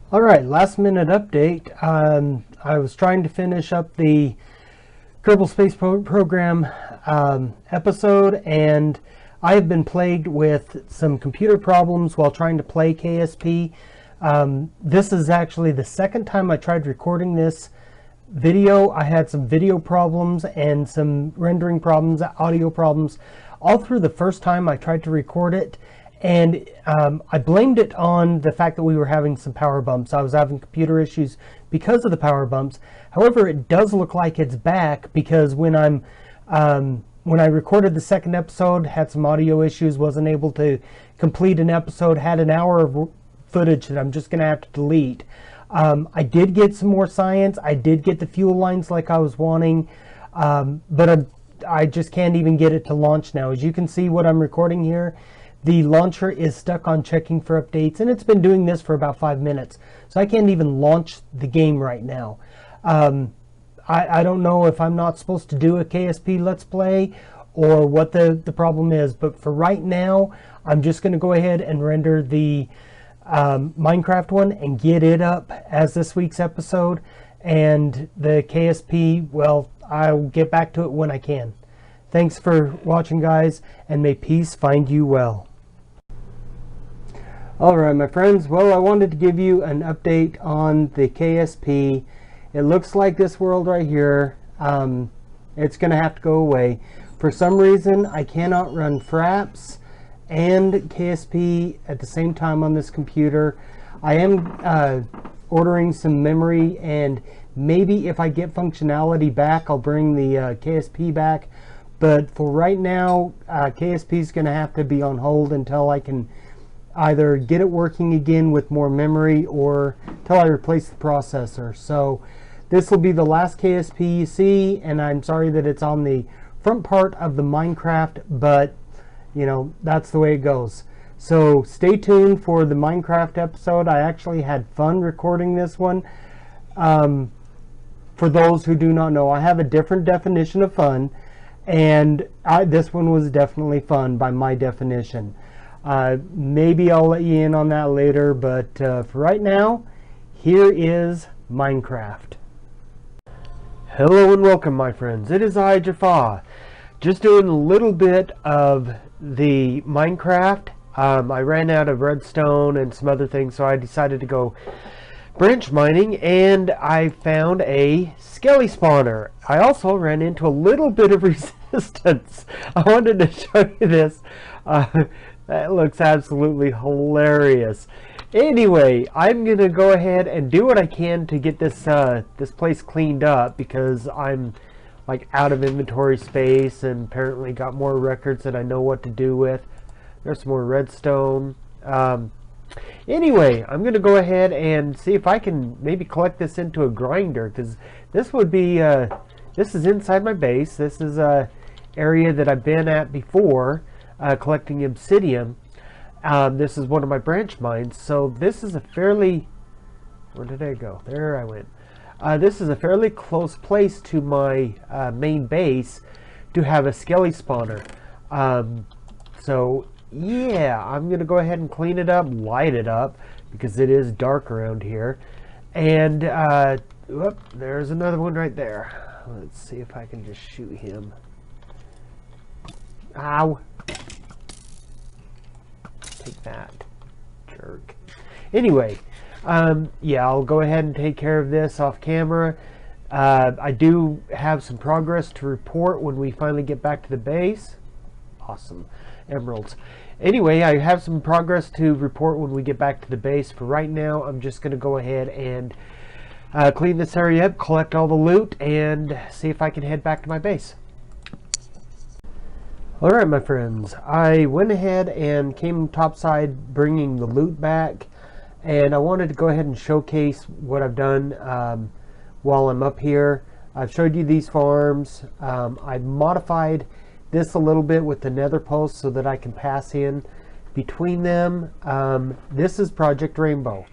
Alright, last minute update. I was trying to finish up the Kerbal Space Program episode, and I have been plagued with some computer problems while trying to play KSP. This is actually the second time I tried recording this video. I had some video problems and some rendering problems, audio problems, all through the first time I tried to record it. And I blamed it on the fact that we were having some power bumps. I was having computer issues because of the power bumps. However, it does look like it's back, because when I recorded the second episode, had some audio issues, wasn't able to complete an episode, had an hour of footage that I'm just going to have to delete. I did get some more science. I did get the fuel lines like I was wanting, but I just can't even get it to launch now. As you can see what I'm recording here, the launcher is stuck on checking for updates, and it's been doing this for about 5 minutes. So I can't even launch the game right now. I don't know if I'm not supposed to do a KSP Let's Play or what the problem is, but for right now, I'm just going to go ahead and render the Minecraft one and get it up as this week's episode. And the KSP, well, I'll get back to it when I can. Thanks for watching, guys, and may peace find you well. Alright, my friends, well, I wanted to give you an update on the KSP. It looks like this world right here, it's going to have to go away. For some reason, I cannot run Fraps and KSP at the same time on this computer. I am ordering some memory, and maybe if I get functionality back, I'll bring the KSP back. But for right now, KSP is going to have to be on hold until I can either get it working again with more memory or until I replace the processor. So this will be the last KSP you see, and I'm sorry that it's on the front part of the Minecraft, but you know, that's the way it goes. So stay tuned for the Minecraft episode. I actually had fun recording this one. For those who do not know, I have a different definition of fun, and this one was definitely fun by my definition. Maybe I'll let you in on that later, but for right now, here is Minecraft. Hello and welcome, my friends. It is I, Jaffa, just doing a little bit of the Minecraft. I ran out of redstone and some other things, so I decided to go branch mining, and I found a skelly spawner. I also ran into a little bit of resistance. I wanted to show you this. That looks absolutely hilarious. Anyway, I'm gonna go ahead and do what I can to get this this place cleaned up, because I'm like out of inventory space and apparently got more records that I know what to do with. There's some more redstone. Anyway, I'm gonna go ahead and see if I can maybe collect this into a grinder, because this would be this is inside my base. This is a area that I've been at before, collecting obsidian. This is one of my branch mines, so this is a fairly, where did I go? There I went. This is a fairly close place to my main base to have a skelly spawner. So yeah, I'm gonna go ahead and clean it up, light it up, because it is dark around here. And whoop, there's another one right there. Let's see if I can just shoot him. Ow. Take that, jerk. Anyway, yeah, I'll go ahead and take care of this off camera. I do have some progress to report when we finally get back to the base. Awesome. Emeralds. Anyway, I have some progress to report when we get back to the base. For right now, I'm just going to go ahead and clean this area up, collect all the loot, and see if I can head back to my base. Alright, my friends, I went ahead and came topside bringing the loot back, and I wanted to go ahead and showcase what I've done while I'm up here. I've showed you these farms. I've modified this a little bit with the nether post so that I can pass in between them. This is Project Rainbow.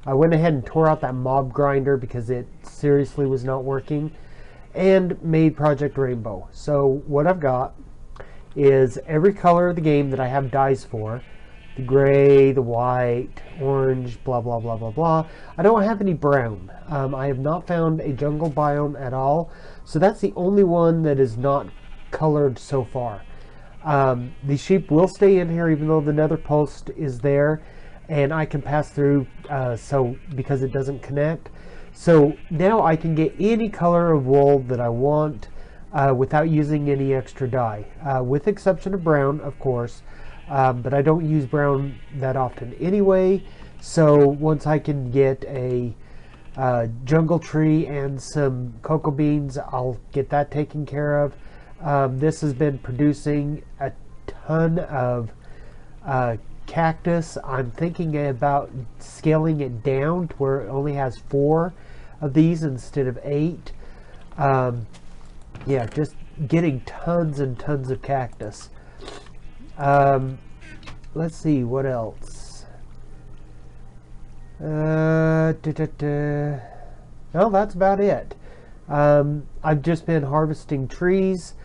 I went ahead and tore out that mob grinder because it seriously was not working, and made Project Rainbow. So what I've got is every color of the game that I have dyes for. the gray, the white, orange, blah, blah, blah, blah, blah. I don't have any brown. I have not found a jungle biome at all. So that's the only one that is not colored so far. The sheep will stay in here even though the nether post is there. And I can pass through because it doesn't connect. So now I can get any color of wool that I want without using any extra dye, with exception of brown, of course, but I don't use brown that often anyway. So once I can get a jungle tree and some cocoa beans, I'll get that taken care of. This has been producing a ton of cactus. I'm thinking about scaling it down to where it only has 4 of these instead of 8. Yeah, just getting tons and tons of cactus. Let's see what else. No, that's about it. I've just been harvesting trees.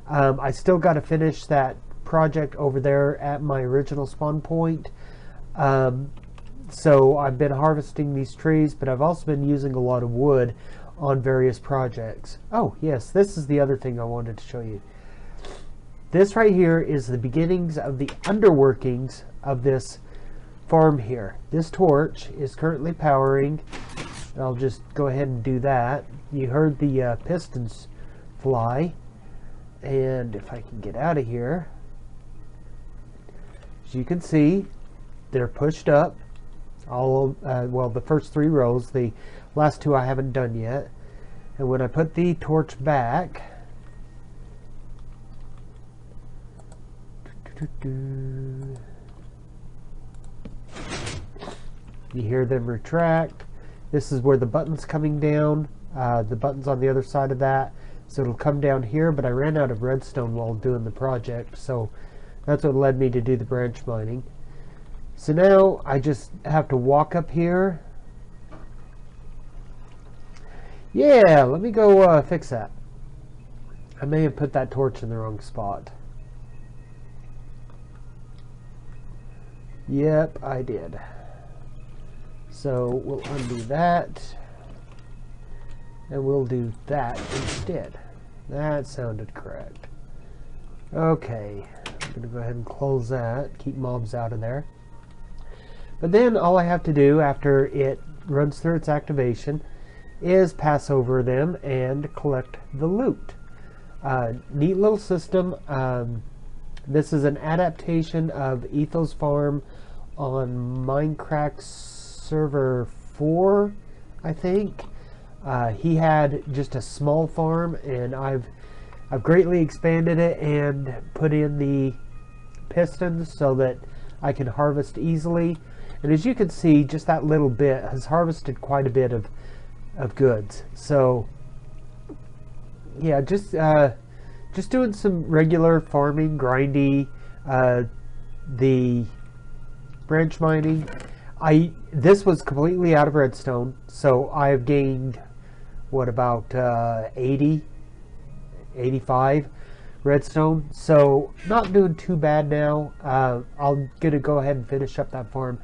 I still got to finish that project over there at my original spawn point. So I've been harvesting these trees, but I've also been using a lot of wood on various projects. Oh yes, this is the other thing I wanted to show you. This right here is the beginnings of the underworkings of this farm here. This torch is currently powering. I'll just go ahead and do that. You heard the pistons fly, and if I can get out of here, as you can see, they're pushed up. All well, the first 3 rows. The last 2 I haven't done yet. And when I put the torch back, you hear them retract. This is where the button's coming down. The button's on the other side of that, so it'll come down here, but I ran out of redstone while doing the project, so that's what led me to do the branch mining. So now I just have to walk up here. Yeah, let me go fix that. I may have put that torch in the wrong spot. Yep, I did. So we'll undo that, and we'll do that instead. That sounded correct. Okay, I'm going to go ahead and close that, keep mobs out of there. But then all I have to do after it runs through its activation is pass over them and collect the loot. Neat little system. This is an adaptation of Etho's farm on Minecraft server 4, I think. He had just a small farm, and I've greatly expanded it and put in the pistons so that I can harvest easily. And as you can see, just that little bit has harvested quite a bit of goods. So yeah, just doing some regular farming, grindy, the branch mining. This was completely out of redstone, so I've gained what, about 85 redstone, so not doing too bad now. I'm gonna go ahead and finish up that farm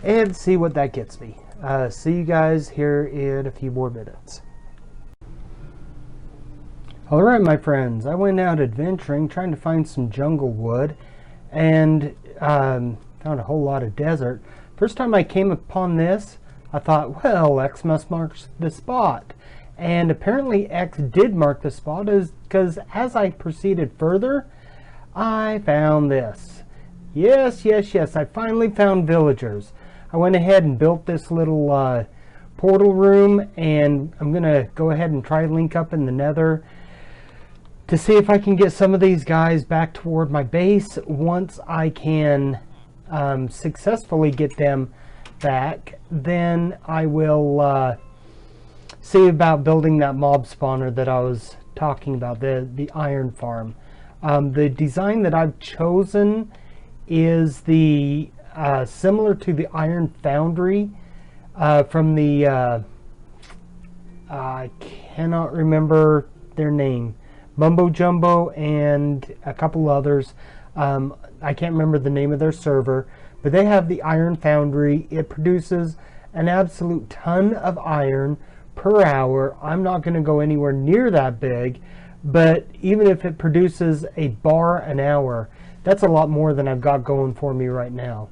and see what that gets me. See you guys here in a few more minutes. Alright my friends, I went out adventuring trying to find some jungle wood, and found a whole lot of desert. First time I came upon this, I thought, well, X must mark the spot. And apparently X did mark the spot, because as I proceeded further, I found this. Yes, yes, yes, I finally found villagers. I went ahead and built this little portal room, and I'm going to go ahead and try to link up in the nether to see if I can get some of these guys back toward my base. Once I can successfully get them back, then I will see about building that mob spawner that I was talking about, the iron farm. The design that I've chosen is the similar to the iron foundry from the I cannot remember their name, Mumbo Jumbo and a couple others. I can't remember the name of their server, but they have the iron foundry. It produces an absolute ton of iron per hour. I'm not going to go anywhere near that big, but even if it produces a bar an hour, that's a lot more than I've got going for me right now.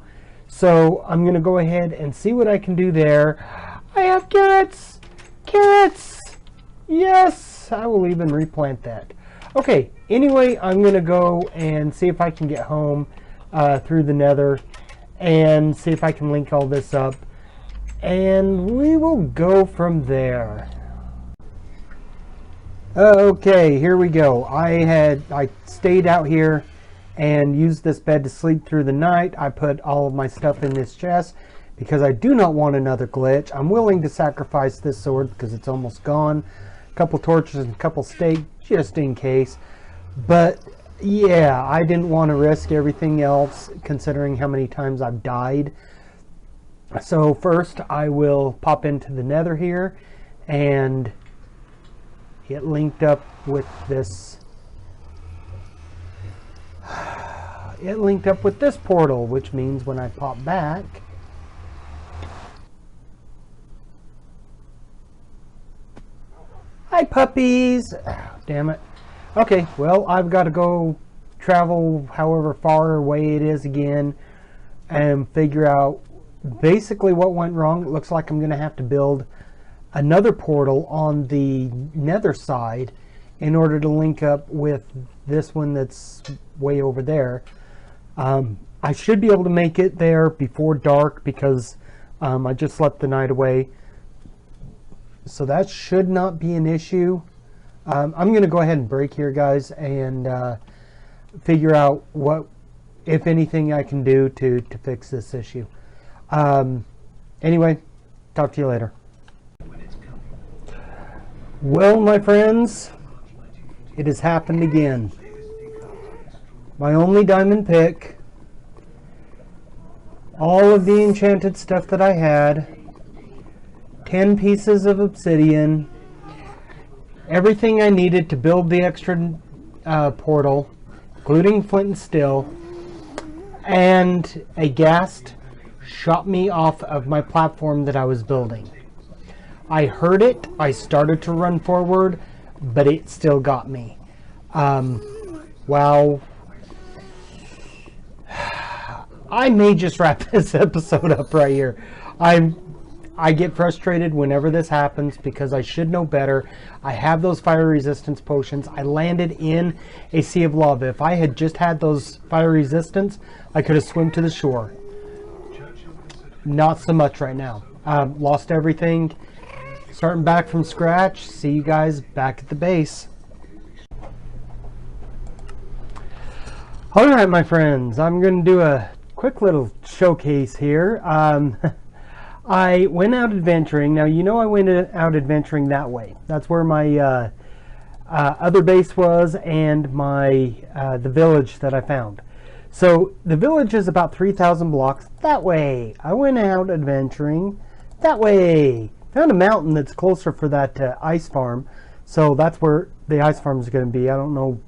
So I'm going to go ahead and see what I can do there. I have carrots! Carrots! Yes! I will even replant that. Okay, anyway, I'm going to go and see if I can get home through the nether and see if I can link all this up. And we will go from there. Okay, here we go. I stayed out here and used this bed to sleep through the night. I put all of my stuff in this chest because I do not want another glitch. I'm willing to sacrifice this sword because it's almost gone. A couple torches and a couple steak just in case. But yeah, I didn't want to risk everything else considering how many times I've died. So first I will pop into the nether here and get linked up with this. It linked up with this portal, which means when I pop back, hi puppies! Oh, damn it. Okay, well, I've got to go travel however far away it is again and figure out basically what went wrong. It looks like I'm going to have to build another portal on the nether side in order to link up with this one that's way over there. I should be able to make it there before dark because I just slept the night away. So that should not be an issue. I'm going to go ahead and break here, guys, and figure out what, if anything, I can do to fix this issue. Anyway, talk to you later. Well, my friends, it has happened again. My only diamond pick, all of the enchanted stuff that I had, 10 pieces of obsidian, everything I needed to build the extra portal, including flint and steel, and a ghast shot me off of my platform that I was building. I heard it, I started to run forward, but it still got me. Wow. I may just wrap this episode up right here. I get frustrated whenever this happens because I should know better. I have those fire resistance potions. I landed in a sea of lava. If I had just had those fire resistance, I could have swum to the shore. Not so much right now. Lost everything. Starting back from scratch. See you guys back at the base. Alright, my friends, I'm going to do a quick little showcase here. I went out adventuring. Now, you know I went out adventuring that way. That's where my other base was and my the village that I found. So the village is about 3,000 blocks that way. I went out adventuring that way. Found a mountain that's closer for that ice farm. So that's where the ice farm is going to be. I don't know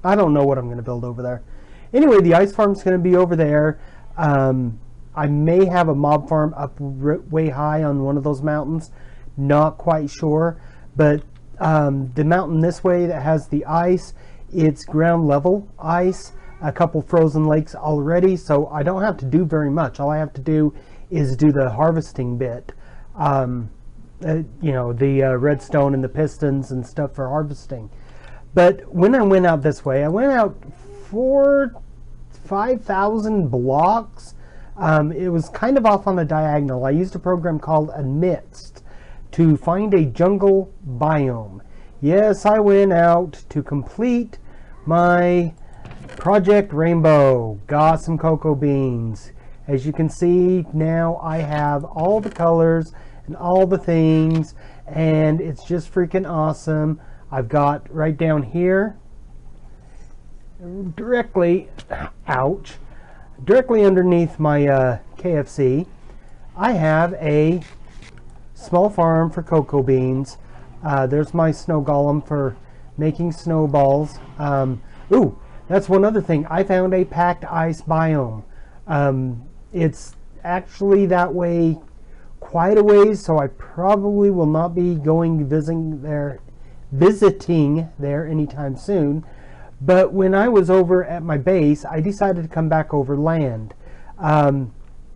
what I'm going to build over there. Anyway, the ice farm is going to be over there. I may have a mob farm up way high on one of those mountains. Not quite sure. But the mountain this way that has the ice, it's ground level ice. A couple frozen lakes already. So I don't have to do very much. All I have to do is do the harvesting bit. You know, the redstone and the pistons and stuff for harvesting. But when I went out this way, I went out 5,000 blocks. It was kind of off on a diagonal. I used a program called Amidst to find a jungle biome. Yes, I went out to complete my Project Rainbow. Got some cocoa beans. As you can see, now I have all the colors and all the things, and it's just freaking awesome. I've got right down here, directly, ouch, directly underneath my KFC, I have a small farm for cocoa beans. There's my snow golem for making snowballs. Ooh, that's one other thing. I found a packed ice biome. It's actually that way quite a ways, so I probably will not be going visiting there anytime soon. But when I was over at my base, I decided to come back over land.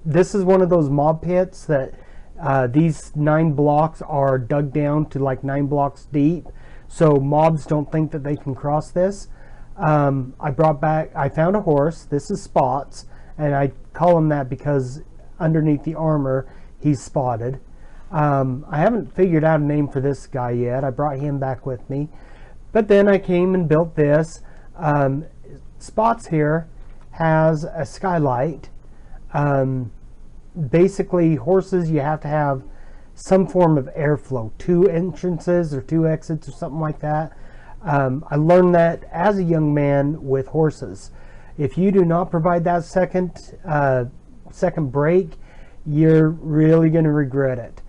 This is one of those mob pits that these 9 blocks are dug down to like 9 blocks deep, so mobs don't think that they can cross this. I found a horse. This is Spots, and I call him that because underneath the armor he's spotted. I haven't figured out a name for this guy yet. I brought him back with me, but then I came and built this. Spots here has a skylight. Basically, horses, you have to have some form of airflow, 2 entrances or 2 exits or something like that. I learned that as a young man with horses. If you do not provide that second brake, you're really going to regret it.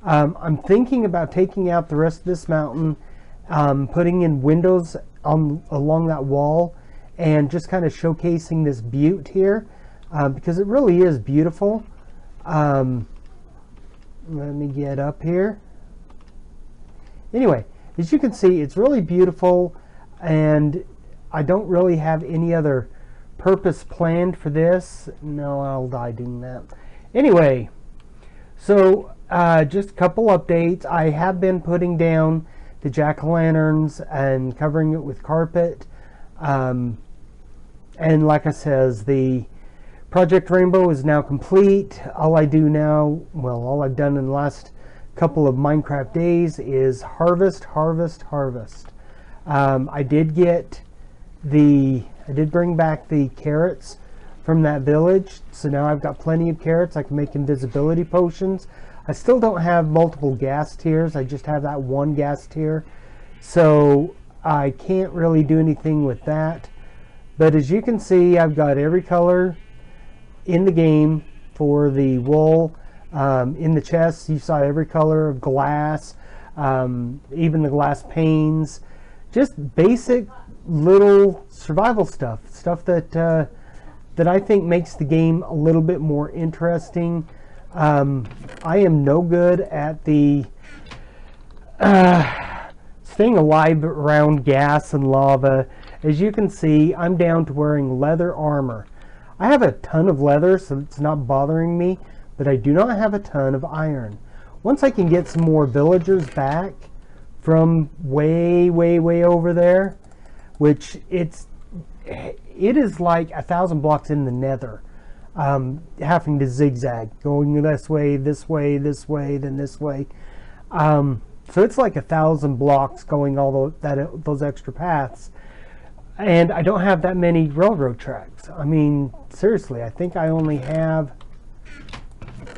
I'm thinking about taking out the rest of this mountain, putting in windows along that wall, and just kind of showcasing this butte here, because it really is beautiful. Let me get up here. Anyway, as you can see, it's really beautiful, and I don't really have any other purpose planned for this. No, I'll die doing that. Anyway, so just a couple updates. I have been putting down the jack-o'-lanterns and covering it with carpet. And like I says, the Project Rainbow is now complete. All I do now, well, all I've done in the last couple of Minecraft days is harvest. I did bring back the carrots from that village, so now I've got plenty of carrots. I can make invisibility potions. I still don't have multiple gas tiers. I just have that 1 gas tier, so I can't really do anything with that. But as you can see, I've got every color in the game for the wool. In the chests, you saw every color of glass, even the glass panes. Just basic little survival stuff that I think makes the game a little bit more interesting. I am no good at the staying alive around gas and lava. As you can see, I'm down to wearing leather armor. I have a ton of leather, so it's not bothering me, but I do not have a ton of iron. Once I can get some more villagers back from way over there, which it is like 1,000 blocks in the nether, having to zigzag, going this way, then this way. So it's like 1,000 blocks going all those extra paths. And I don't have that many railroad tracks. I mean, seriously, I think I only have...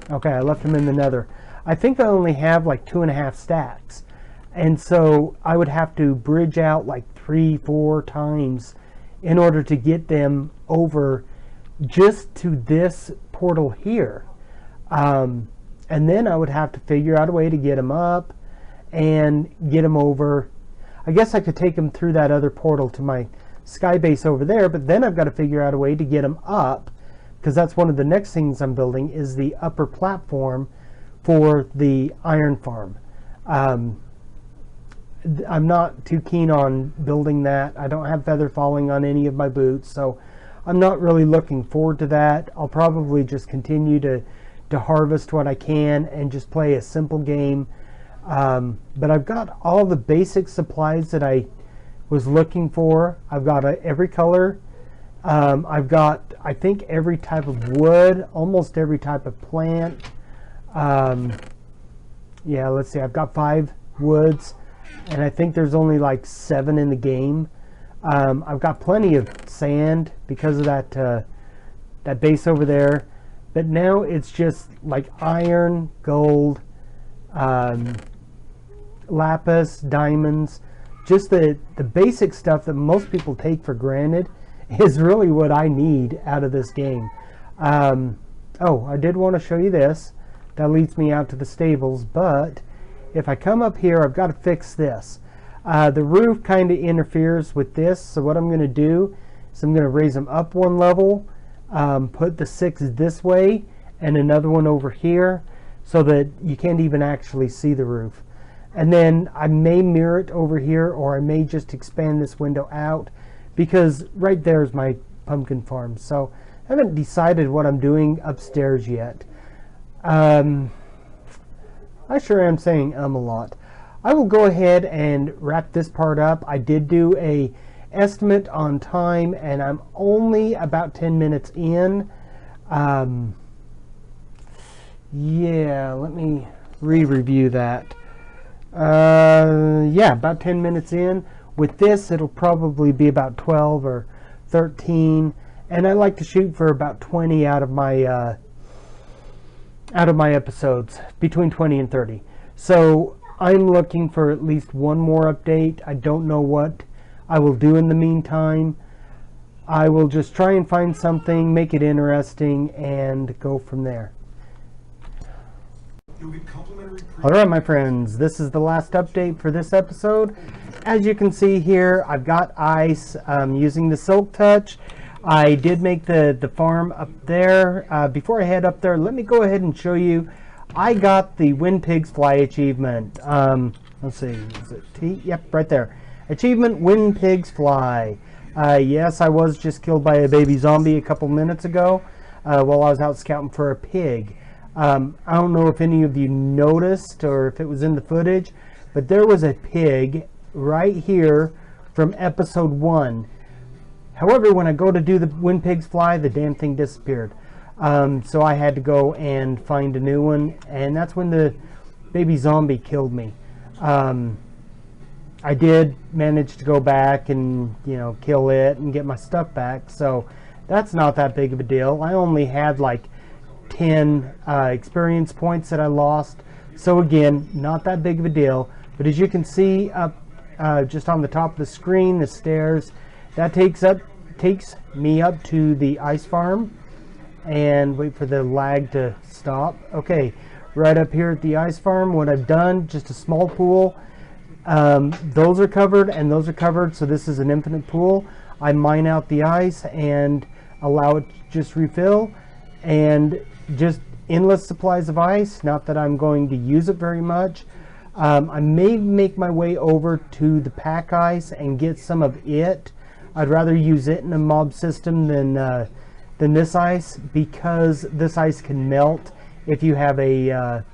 Okay, I left them in the nether. I think I only have like 2.5 stacks. And so I would have to bridge out like 3-4 times in order to get them over just to this portal here. And then I would have to figure out a way to get them up and get them over. I guess I could take them through that other portal to my sky base over there, but then I've got to figure out a way to get them up, because that's one of the next things I'm building, is the upper platform for the iron farm. I'm not too keen on building that. I don't have feather falling on any of my boots, so I'm not really looking forward to that. I'll probably just continue to harvest what I can and just play a simple game. But I've got all the basic supplies that I was looking for. I've got every color. I've got, I think, every type of wood, almost every type of plant. Yeah, let's see, I've got 5 woods, and I think there's only like 7 in the game. I've got plenty of sand because of that base over there, but now it's just like iron, gold, lapis, diamonds. Just the basic stuff that most people take for granted is really what I need out of this game. Oh, I did want to show you this. That leads me out to the stables, but if I come up here, I've got to fix this. The roof kind of interferes with this, so what I'm going to do is I'm going to raise them up 1 level, put the 6 this way and another one over here so that you can't even actually see the roof. And then I may mirror it over here, or I may just expand this window out, because right there is my pumpkin farm. So I haven't decided what I'm doing upstairs yet. I sure am saying a lot. I will go ahead and wrap this part up. I did do a estimate on time, and I'm only about 10 minutes in. Yeah, let me re-review that. Yeah, about 10 minutes in. With this, it'll probably be about 12 or 13, and I like to shoot for about 20 out of my episodes, between 20 and 30. So I'm looking for at least one more update. I don't know what I will do in the meantime. I will just try and find something, make it interesting, and go from there. Alright, my friends, this is the last update for this episode. As you can see here, I've got ice using the Silk Touch. I did make the farm up there. Before I head up there, let me go ahead and show you. I got the When Pigs Fly achievement. Let's see, is it T? Yep, right there. Achievement When Pigs Fly. Yes, I was just killed by a baby zombie a couple minutes ago while I was out scouting for a pig. I don't know if any of you noticed or if it was in the footage, but there was a pig right here from episode 1. However, when I go to do the When Pigs Fly, the damn thing disappeared. So I had to go and find a new one, and that's when the baby zombie killed me. I did manage to go back and, you know, kill it and get my stuff back, so that's not that big of a deal. I only had like 10 experience points that I lost, so again, not that big of a deal. But as you can see up just on the top of the screen, the stairs, that takes me up to the ice farm. And wait for the lag to stop. Okay, right up here at the ice farm, what I've done, just a small pool. Those are covered and those are covered, so this is an infinite pool. I mine out the ice and allow it to just refill, and just endless supplies of ice. Not that I'm going to use it very much. I may make my way over to the pack ice and get some of it. I'd rather use it in a mob system than this ice, because this ice can melt if you have a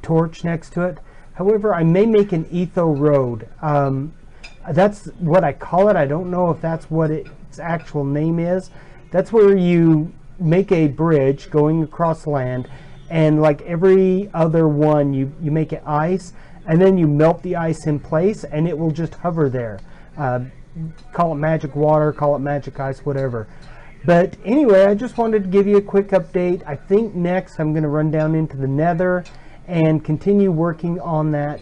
torch next to it. However, I may make an etho road. That's what I call it. I don't know if that's what its actual name is. That's where you make a bridge going across land, and like every other one, you make it ice, and then you melt the ice in place, and it will just hover there. Call it magic water, call it magic ice, whatever. But anyway, I just wanted to give you a quick update. I think next I'm going to run down into the Nether and continue working on that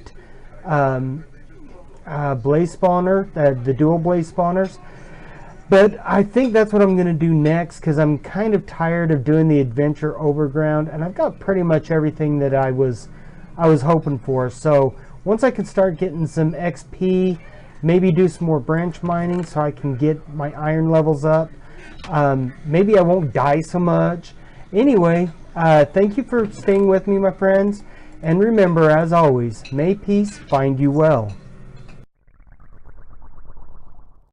blaze spawner, the dual blaze spawners. But I think that's what I'm going to do next, because I'm kind of tired of doing the adventure overground, and I've got pretty much everything that I was hoping for. So once I can start getting some XP, maybe do some more branch mining so I can get my iron levels up. Maybe I won't die so much. Anyway, thank you for staying with me, my friends. And remember, as always, may peace find you well.